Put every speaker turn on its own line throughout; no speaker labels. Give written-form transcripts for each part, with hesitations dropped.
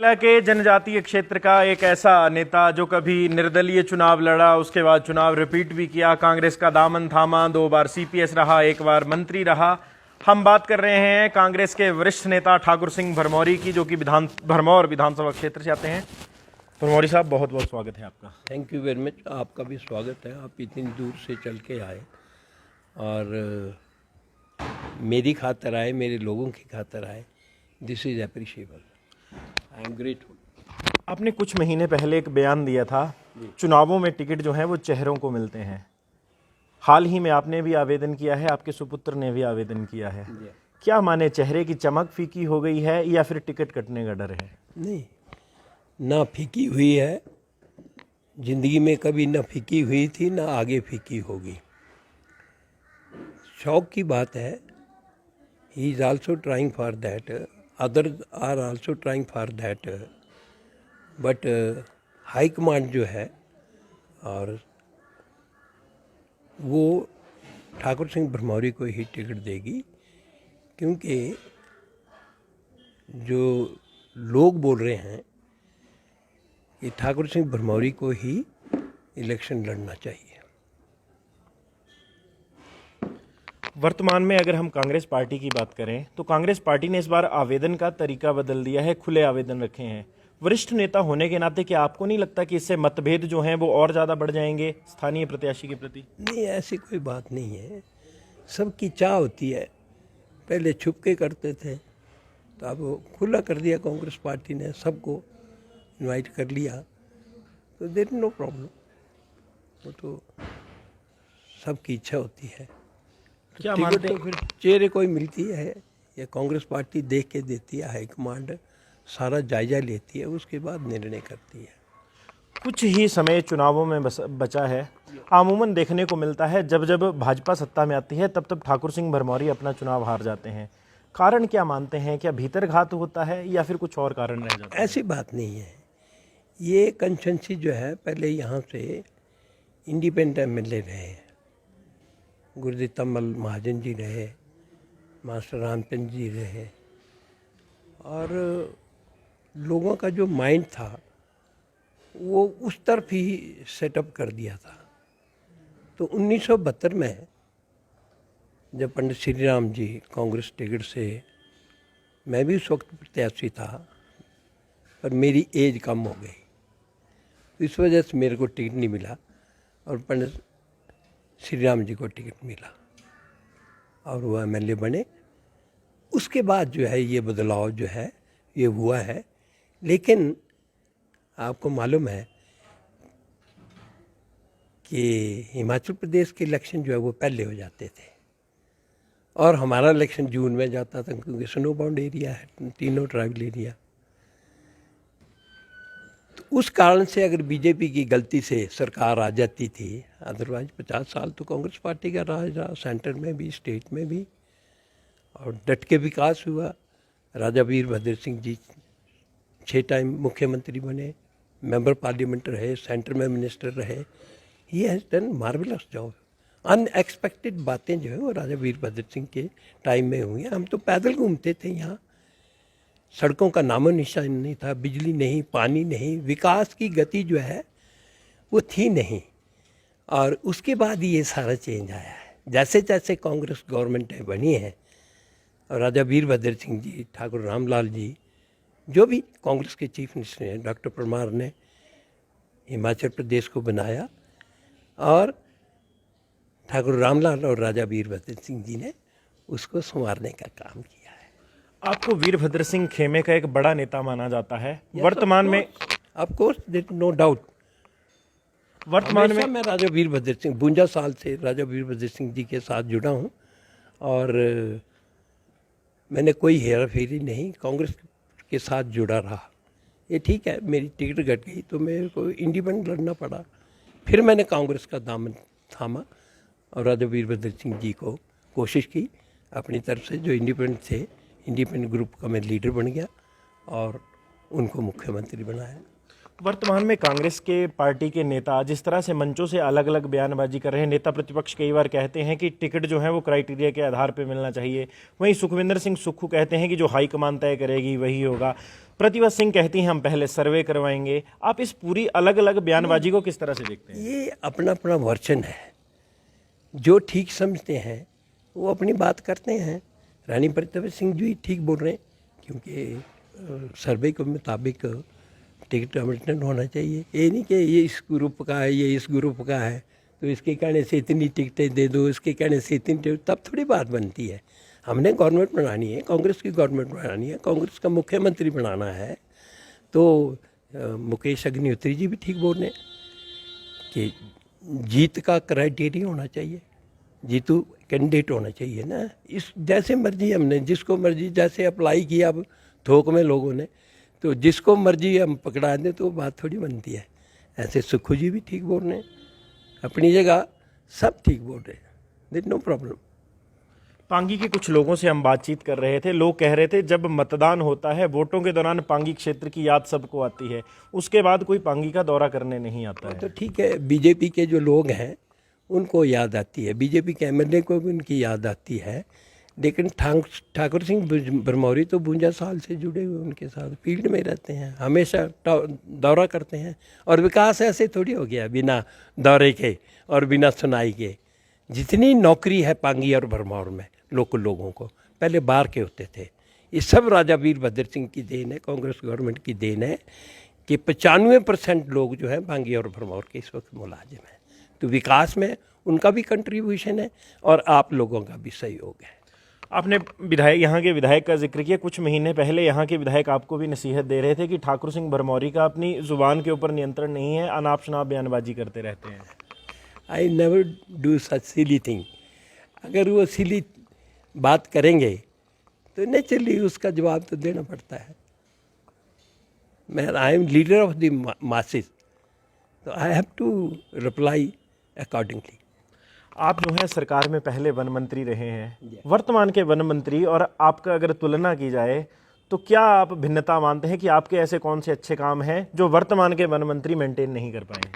जिला के जनजातीय क्षेत्र का एक ऐसा नेता जो कभी निर्दलीय चुनाव लड़ा, उसके बाद चुनाव रिपीट भी किया, कांग्रेस का दामन थामा, 2 बार सीपीएस रहा, 1 बार मंत्री रहा। हम बात कर रहे हैं कांग्रेस के वरिष्ठ नेता ठाकुर सिंह भरमौरी की, जो कि भरमौर विधानसभा क्षेत्र से आते हैं। भरमौरी साहब, बहुत बहुत स्वागत है आपका।
Thank you very much. आपका भी स्वागत है। आप इतनी दूर से चल के आए और मेरी खातर आए, मेरे लोगों की खातर आए। This is appreciable. I am grateful.
आपने कुछ महीने पहले एक बयान दिया था, चुनावों में टिकट जो है वो चेहरों को मिलते हैं। हाल ही में आपने भी आवेदन किया है, आपके सुपुत्र ने भी आवेदन किया है। क्या माने, चेहरे की चमक फीकी हो गई है या फिर टिकट कटने का डर है?
नहीं, ना फीकी हुई है। ज़िंदगी में कभी ना फीकी हुई थी, ना आगे फीकी होगी। शौक की बात है। He is also trying for that, others are also trying for that, but high command जो है और वो ठाकुर सिंह भरमौरी को ही टिकट देगी, क्योंकि जो लोग बोल रहे हैं कि ठाकुर सिंह भरमौरी को ही इलेक्शन लड़ना चाहिए।
वर्तमान में अगर हम कांग्रेस पार्टी की बात करें तो कांग्रेस पार्टी ने इस बार आवेदन का तरीका बदल दिया है, खुले आवेदन रखे हैं। वरिष्ठ नेता होने के नाते क्या आपको नहीं लगता कि इससे मतभेद जो हैं वो और ज़्यादा बढ़ जाएंगे स्थानीय प्रत्याशी के प्रति?
नहीं, ऐसी कोई बात नहीं है। सबकी चाह होती है। पहले छुप के करते थे, तो अब खुला कर दिया कांग्रेस पार्टी ने, सबको इनवाइट कर लिया, तो देयर इज नो प्रॉब्लम। वो तो सबकी इच्छा होती है। तो
क्या
टिकट
मानते
तो फिर चेहरे कोई मिलती है या कांग्रेस पार्टी देख के देती है, हाईकमांड सारा जायजा लेती है, उसके बाद निर्णय करती है।
कुछ ही समय चुनावों में बचा है। आमूमन देखने को मिलता है जब जब भाजपा सत्ता में आती है तब तब ठाकुर सिंह भरमौरी अपना चुनाव हार जाते हैं। कारण क्या मानते हैं? क्या भीतर घात होता है या फिर कुछ और कारण रह जाता है?
ऐसी बात नहीं है। ये कंस्टिट्यूंसी जो है, पहले यहाँ से इंडिपेंडेंट एमएलए रहे, गुरदीप तम्मल महाजन जी रहे, मास्टर रामचंद्र जी रहे, और लोगों का जो माइंड था वो उस तरफ ही सेटअप कर दिया था। तो 1972 में जब पंडित श्री राम जी कांग्रेस टिकट से, मैं भी उस वक्त प्रत्याशी था, पर मेरी एज कम हो गई, तो इस वजह से मेरे को टिकट नहीं मिला और पंडित श्री राम जी को टिकट मिला और वो एमएलए बने। उसके बाद जो है ये बदलाव जो है ये हुआ है। लेकिन आपको मालूम है कि हिमाचल प्रदेश के इलेक्शन जो है वो पहले हो जाते थे और हमारा इलेक्शन जून में जाता था, क्योंकि स्नो बाउंड एरिया है, तीनों ट्राइबल एरिया। तो उस कारण से अगर बीजेपी की गलती से सरकार आ जाती थी, अदरवाइज 50 साल तो कांग्रेस पार्टी का राज रहा, सेंटर में भी, स्टेट में भी, और डट के विकास हुआ। राजा वीरभद्र सिंह जी 6 टाइम मुख्यमंत्री बने, मेंबर पार्लियामेंट रहे, सेंटर में मिनिस्टर रहे। He has done marvellous job. Unexpected बातें जो है वो राजा वीरभद्र सिंह के टाइम में हुई हैं। हम तो पैदल घूमते थे यहाँ, सड़कों का नामो निशान नहीं था, बिजली नहीं, पानी नहीं, विकास की गति जो है वो थी नहीं। और उसके बाद ये सारा चेंज आया है। जैसे जैसे कांग्रेस गवर्नमेंटें बनी हैं और राजा वीरभद्र सिंह जी, ठाकुर रामलाल जी, जो भी कांग्रेस के चीफ मिनिस्टर हैं, डॉक्टर परमार ने हिमाचल प्रदेश को बनाया और ठाकुर रामलाल और राजा वीरभद्र सिंह जी ने उसको संवारने का काम किया है।
आपको वीरभद्र सिंह खेमे का एक बड़ा नेता माना जाता है। वर्तमान में
of course, there is no doubt.
वर्तमान में
मैं राजा वीरभद्र सिंह 52 साल से राजा वीरभद्र सिंह जी के साथ जुड़ा हूँ और मैंने कोई हेरा फेरी नहीं, कांग्रेस के साथ जुड़ा रहा। ये ठीक है, मेरी टिकट घट गई तो मेरे को इंडिपेंडेंट लड़ना पड़ा, फिर मैंने कांग्रेस का दामन थामा और राजा वीरभद्र सिंह जी को कोशिश की अपनी तरफ से, जो इंडिपेंडेंट थे, इंडिपेंडेंट ग्रुप का मैं लीडर बन गया और उनको मुख्यमंत्री बनाया।
वर्तमान में कांग्रेस के पार्टी के नेता जिस तरह से मंचों से अलग अलग बयानबाजी कर रहे हैं, नेता प्रतिपक्ष कई बार कहते हैं कि टिकट जो है वो क्राइटेरिया के आधार पर मिलना चाहिए। वहीं सुखविंदर सिंह सुक्खू कहते हैं कि जो हाईकमान तय करेगी वही होगा। प्रतिभा सिंह कहती हैं हम पहले सर्वे करवाएंगे। आप इस पूरी अलग अलग बयानबाजी को किस तरह से देखते हैं?
ये अपना अपना वर्चन है, जो ठीक समझते हैं वो अपनी बात करते हैं। रानी प्रतिभा सिंह जी ठीक बोल रहे हैं, क्योंकि सर्वे के मुताबिक टिकट आवंटन होना चाहिए। ये नहीं कि ये इस ग्रुप का है, ये इस ग्रुप का है, तो इसके कहने से इतनी टिकटें दे दो, इसके कहने से इतनी टिकट, तब थोड़ी बात बनती है। हमने गवर्नमेंट बनानी है, कांग्रेस की गवर्नमेंट बनानी है, कांग्रेस का मुख्यमंत्री बनाना है। तो मुकेश अग्निहोत्री जी भी ठीक बोल रहे हैं कि जीत का क्राइटेरिया होना चाहिए, जीतू कैंडिडेट होना चाहिए ना। इस जैसे मर्जी हमने जिसको मर्जी जैसे अप्लाई किया अब थोक में लोगों ने, तो जिसको मर्जी हम पकड़ा दें तो बात थोड़ी बनती है। ऐसे सुखू जी भी ठीक बोल रहे हैं, अपनी जगह सब ठीक बोल रहे हैं, देयर नो प्रॉब्लम।
पांगी के कुछ लोगों से हम बातचीत कर रहे थे। लोग कह रहे थे जब मतदान होता है वोटों के दौरान पांगी क्षेत्र की याद सबको आती है, उसके बाद कोई पांगी का दौरा करने नहीं आता है।
तो ठीक है, बीजेपी के जो लोग हैं उनको याद आती है, बीजेपी के एमएलए को भी उनकी याद आती है, लेकिन ठाकुर सिंह भरमौरी तो 52 साल से जुड़े हुए उनके साथ, फील्ड में रहते हैं, हमेशा दौरा करते हैं। और विकास ऐसे थोड़ी हो गया बिना दौरे के और बिना सुनाई के। जितनी नौकरी है पांगी और भरमौर में लोकल लोगों को, पहले बाहर के होते थे। ये सब राजा वीरभद्र सिंह की देन है, कांग्रेस गवर्नमेंट की देन है कि 95% लोग जो है पांगी और भरमौर के इस वक्त मुलाजिम हैं। तो विकास में उनका भी कंट्रीब्यूशन है और आप लोगों का भी सहयोग है।
आपने विधायक, यहाँ के विधायक का जिक्र किया। कुछ महीने पहले यहाँ के विधायक आपको भी नसीहत दे रहे थे कि ठाकुर सिंह भरमौरी का अपनी जुबान के ऊपर नियंत्रण नहीं है, अनाप शनाप बयानबाजी करते रहते हैं।
I never do such silly thing. अगर वो सिली बात करेंगे तो नेचुरली उसका जवाब तो देना पड़ता है। मैं I am leader of the masses, तो I have to reply accordingly.
आप जो है सरकार में पहले वन मंत्री रहे हैं, वर्तमान के वन मंत्री और आपका अगर तुलना की जाए तो क्या आप भिन्नता मानते हैं कि आपके ऐसे कौन से अच्छे काम हैं जो वर्तमान के वन मंत्री मेंटेन नहीं कर पाए हैं?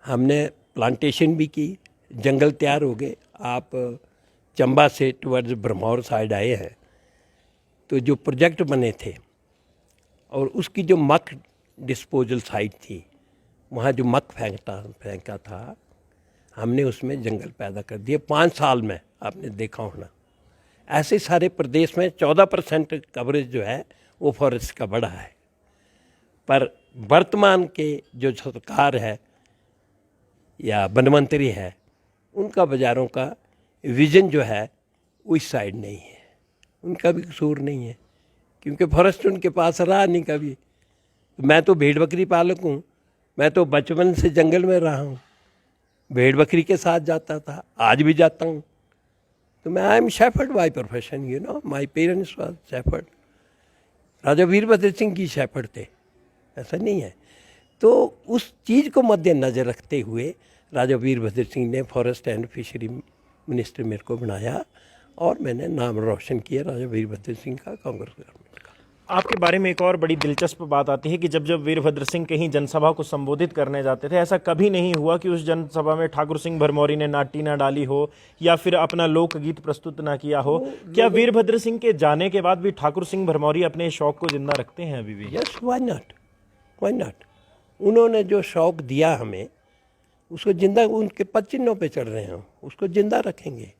हमने प्लांटेशन भी की, जंगल तैयार हो गए। आप चंबा से टुवर्ड्स भरमौर साइड आए हैं तो जो प्रोजेक्ट बने थे और उसकी जो मक डिस्पोजल साइट थी, वहाँ जो मक फेंका था, हमने उसमें जंगल पैदा कर दिए 5 साल में। आपने देखा होना ऐसे सारे प्रदेश में 14% कवरेज जो है वो फॉरेस्ट का बढ़ा है। पर वर्तमान के जो सरकार है या वन मंत्री है, उनका बाज़ारों का विजन जो है उस साइड नहीं है। उनका भी कसूर नहीं है, क्योंकि फॉरेस्ट उनके पास रहा नहीं कभी। मैं तो भेड़ बकरी पालक हूँ, मैं तो बचपन से जंगल में रहा हूँ, भेड़ बकरी के साथ जाता था, आज भी जाता हूँ। तो मैं I am shepherd by profession, you know, my parents was shepherd. Raja Virbhadra Singh की शेफर्ड थे, ऐसा नहीं है। तो उस चीज़ को मद्देनज़र रखते हुए राजा वीरभद्र सिंह ने फॉरेस्ट एंड फिशरी मिनिस्टर मेरे को बनाया और मैंने नाम रोशन किया राजा वीरभद्र सिंह का, कांग्रेस गवर्नमेंट का।
आपके बारे में एक और बड़ी दिलचस्प बात आती है कि जब जब वीरभद्र सिंह कहीं जनसभा को संबोधित करने जाते थे, ऐसा कभी नहीं हुआ कि उस जनसभा में ठाकुर सिंह भरमौरी ने नाटी ना डाली हो या फिर अपना लोकगीत प्रस्तुत ना किया हो। क्या वीरभद्र सिंह के जाने के बाद भी ठाकुर सिंह भरमौरी अपने शौक को जिंदा रखते हैं अभी भी?
Yes, why not, why not. उन्होंने जो शौक दिया हमें, उसको जिंदा, उनके पदचिन्हों पे चढ़ रहे हैं, उसको जिंदा रखेंगे।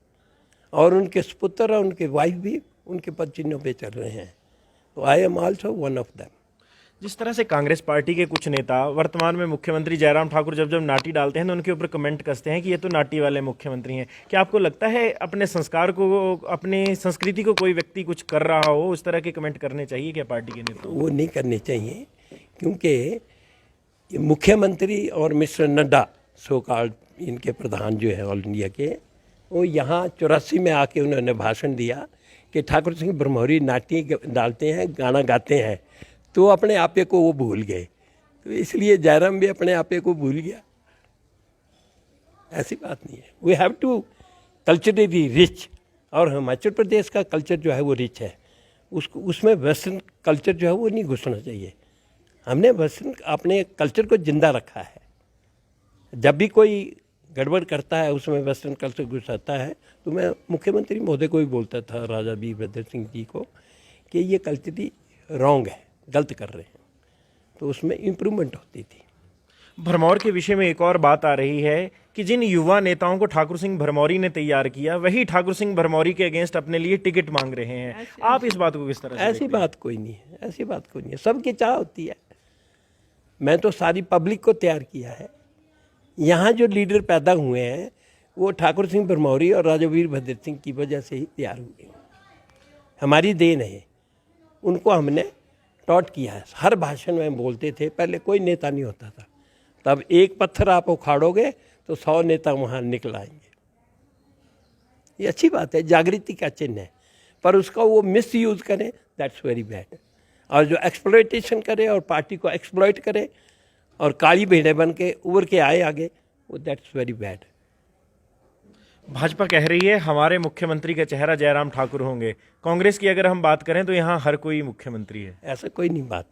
और उनके सुपुत्र और उनके वाइफ भी उनके पदचिन्हों पे चल रहे हैं। तो I am also one of them.
जिस तरह से कांग्रेस पार्टी के कुछ नेता वर्तमान में मुख्यमंत्री जयराम ठाकुर जब जब नाटी डालते हैं तो उनके ऊपर कमेंट कसते हैं कि ये तो नाटी वाले मुख्यमंत्री हैं, क्या आपको लगता है अपने संस्कार को, अपने संस्कृति को कोई व्यक्ति कुछ कर रहा हो उस तरह के कमेंट करने चाहिए क्या पार्टी के नेता?
वो नहीं करने चाहिए, क्योंकि मुख्यमंत्री और मिस्टर नड्डा, सो कॉल्ड इनके प्रधान जो है ऑल इंडिया के, वो यहाँ 84 में आके उन्होंने भाषण दिया कि ठाकुर सिंह भरमौरी नाटी डालते हैं, गाना गाते हैं, तो अपने आपे को वो भूल गए। तो इसलिए जयराम भी अपने आपे को भूल गया। ऐसी बात नहीं है। We have to culturally rich, और हिमाचल प्रदेश का कल्चर जो है वो रिच है। उसमें वेस्टर्न कल्चर जो है वो नहीं घुसना चाहिए। हमने वेस्टर्न अपने कल्चर को जिंदा रखा है। जब भी कोई गड़बड़ करता है उसमें वेस्टर्न कल्चर घुसाता है, तो मैं मुख्यमंत्री महोदय को भी बोलता था, राजा वीरभद्र सिंह जी को, कि ये कल्चर ही रॉन्ग है। गलत कर रहे हैं, तो उसमें इम्प्रूवमेंट होती थी।
भरमौर के विषय में एक और बात आ रही है कि जिन युवा नेताओं को ठाकुर सिंह भरमौरी ने तैयार किया, वही ठाकुर सिंह भरमौरी के अगेंस्ट अपने लिए टिकट मांग रहे हैं। आप इस बात को किस तरह से
ऐसी बात कोई नहीं है, ऐसी बात कोई नहीं है। सबकी चाह होती है। मैं तो सारी पब्लिक को तैयार किया है। यहाँ जो लीडर पैदा हुए हैं वो ठाकुर सिंह भरमौरी और राजा वीरभद्र सिंह की वजह से ही तैयार हुए। हमारी देन है, उनको हमने टॉट किया है। हर भाषण में बोलते थे, पहले कोई नेता नहीं होता था, तब एक पत्थर आप उखाड़ोगे तो 100 नेता वहाँ निकल आएंगे। ये अच्छी बात है, जागृति का चिन्ह है, पर उसका वो मिस यूज़ करें, दैट्स वेरी बैड। और जो एक्सप्लॉयटेशन करे और पार्टी को एक्सप्लॉयट करे और काली भेड़ें बन के उभर के आए आगे, वो दैट्स वेरी बैड।
भाजपा कह रही है हमारे मुख्यमंत्री का चेहरा जयराम ठाकुर होंगे। कांग्रेस की अगर हम बात करें तो यहाँ हर कोई मुख्यमंत्री है।
ऐसा कोई नहीं बात।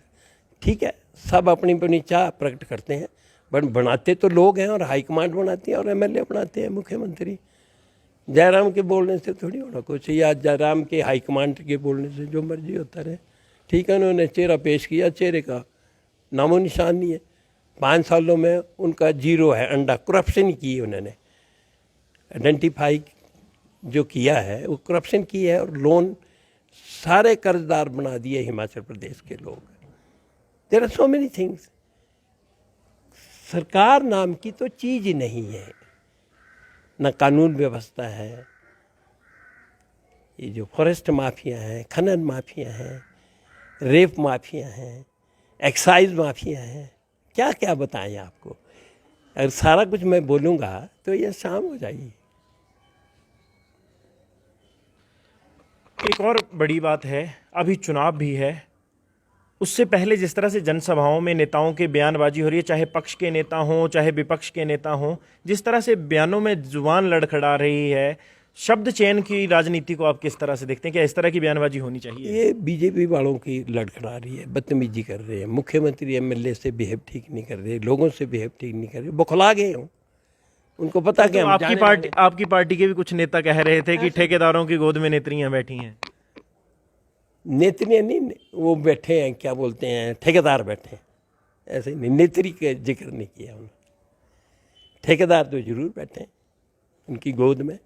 ठीक है, सब अपनी अपनी चाह प्रकट करते हैं, बट बनाते तो लोग हैं और हाईकमांड बनाती है और एमएलए बनाते हैं मुख्यमंत्री। जयराम के बोलने से थोड़ी होना कुछ, या जयराम के हाईकमांड के बोलने से जो मर्जी होता रहे। ठीक है, उन्होंने चेहरा पेश किया, चेहरे का नामो निशान नहीं है। 5 सालों में उनका जीरो है अंडा। करप्शन की है उन्होंने, आइडेंटिफाई जो किया है वो करप्शन की है, और लोन सारे कर्जदार बना दिए हिमाचल प्रदेश के लोग। There are so many things. सरकार नाम की तो चीज़ ही नहीं है, न कानून व्यवस्था है। ये जो फॉरेस्ट माफिया हैं, खनन माफिया हैं, रेप माफिया हैं, एक्साइज माफिया हैं, क्या क्या बताएं आपको। अगर सारा कुछ मैं बोलूँगा तो ये शाम हो जाएगी।
एक और बड़ी बात है, अभी चुनाव भी है। उससे पहले जिस तरह से जनसभाओं में नेताओं के बयानबाजी हो रही है, चाहे पक्ष के नेता हों चाहे विपक्ष के नेता हों, जिस तरह से बयानों में जुबान लड़खड़ा रही है, शब्द चयन की राजनीति को आप किस तरह से देखते हैं? क्या इस तरह की बयानबाजी होनी चाहिए?
ये बीजेपी वालों की लड़खड़ा रही है, बदतमीजी कर रहे हैं। मुख्यमंत्री एमएलए से बिहेव ठीक नहीं कर रहे, लोगों से बिहेव ठीक नहीं कर रहे, बौखला गए हों। उनको पता
तो
कि
आपकी पार्टी के भी कुछ नेता कह रहे थे कि ठेकेदारों की गोद में नेत्रियां बैठी हैं।
नेत्रियाँ नहीं, वो बैठे हैं, क्या बोलते हैं, ठेकेदार बैठे हैं। ऐसे नहीं, नेत्री का जिक्र नहीं किया उन्होंने। ठेकेदार तो जरूर बैठे हैं उनकी गोद में,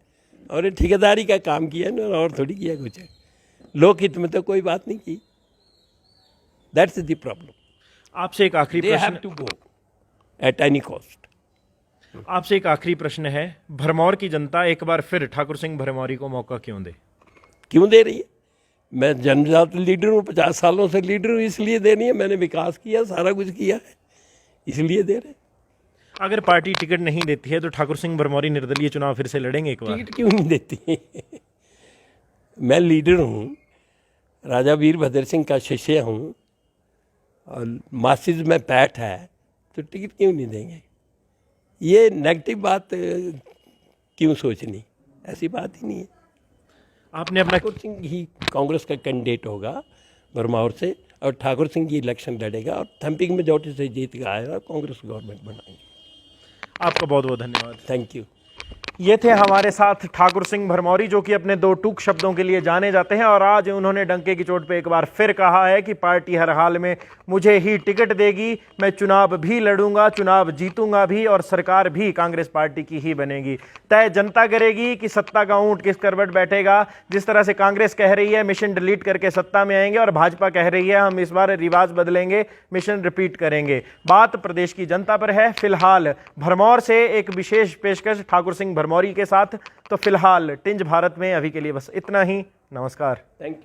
और ये ठेकेदारी का काम किया ना, और थोड़ी किया कुछ है। लोकहित में तो कोई बात नहीं की। That's the problem.
आपसे एक आखिरी
दे हैव
प्रश्न
to go at any cost.
आपसे एक आखिरी प्रश्न है, भरमौर की जनता एक बार फिर ठाकुर सिंह भरमौरी को मौका क्यों दे?
क्यों दे रही है? मैं जनजाति लीडर हूँ, 50 सालों से लीडर हूँ, इसलिए दे रही है। मैंने विकास किया, सारा कुछ किया है, इसलिए दे रहे हैं।
अगर पार्टी टिकट नहीं देती है तो ठाकुर सिंह भरमौरी निर्दलीय चुनाव फिर से लड़ेंगे एक बार?
टिकट क्यों नहीं देती? मैं लीडर हूँ, राजा वीरभद्र सिंह का शिष्य हूँ, और मासिस में पैठ है, तो टिकट क्यों नहीं देंगे? ये नेगेटिव बात क्यों सोचनी? ऐसी बात ही नहीं है।
आपने अपना
ठाकुर सिंह ही कांग्रेस का कैंडिडेट होगा भरमौर से, और ठाकुर सिंह ही इलेक्शन लड़ेगा और थम्पिंग मेजॉरिटी से जीत के आएगा, कांग्रेस गवर्नमेंट बनाएंगे।
आपका बहुत बहुत धन्यवाद।
Thank you.
ये थे हमारे साथ ठाकुर सिंह भरमौरी, जो कि अपने 2 टूक शब्दों के लिए जाने जाते हैं, और आज उन्होंने डंके की चोट पे एक बार फिर कहा है कि पार्टी हर हाल में मुझे ही टिकट देगी, मैं चुनाव भी लड़ूंगा, चुनाव जीतूंगा भी, और सरकार भी कांग्रेस पार्टी की ही बनेगी। तय जनता करेगी कि सत्ता का ऊंट किस करवट बैठेगा। जिस तरह से कांग्रेस कह रही है मिशन डिलीट करके सत्ता में आएंगे, और भाजपा कह रही है हम इस बार रिवाज बदलेंगे, मिशन रिपीट करेंगे। बात प्रदेश की जनता पर है। फिलहाल भरमौर से एक विशेष पेशकश ठाकुर सिंह भरमौरी के साथ। तो फिलहाल टिंज भारत में अभी के लिए बस इतना ही। नमस्कार।
Thank you.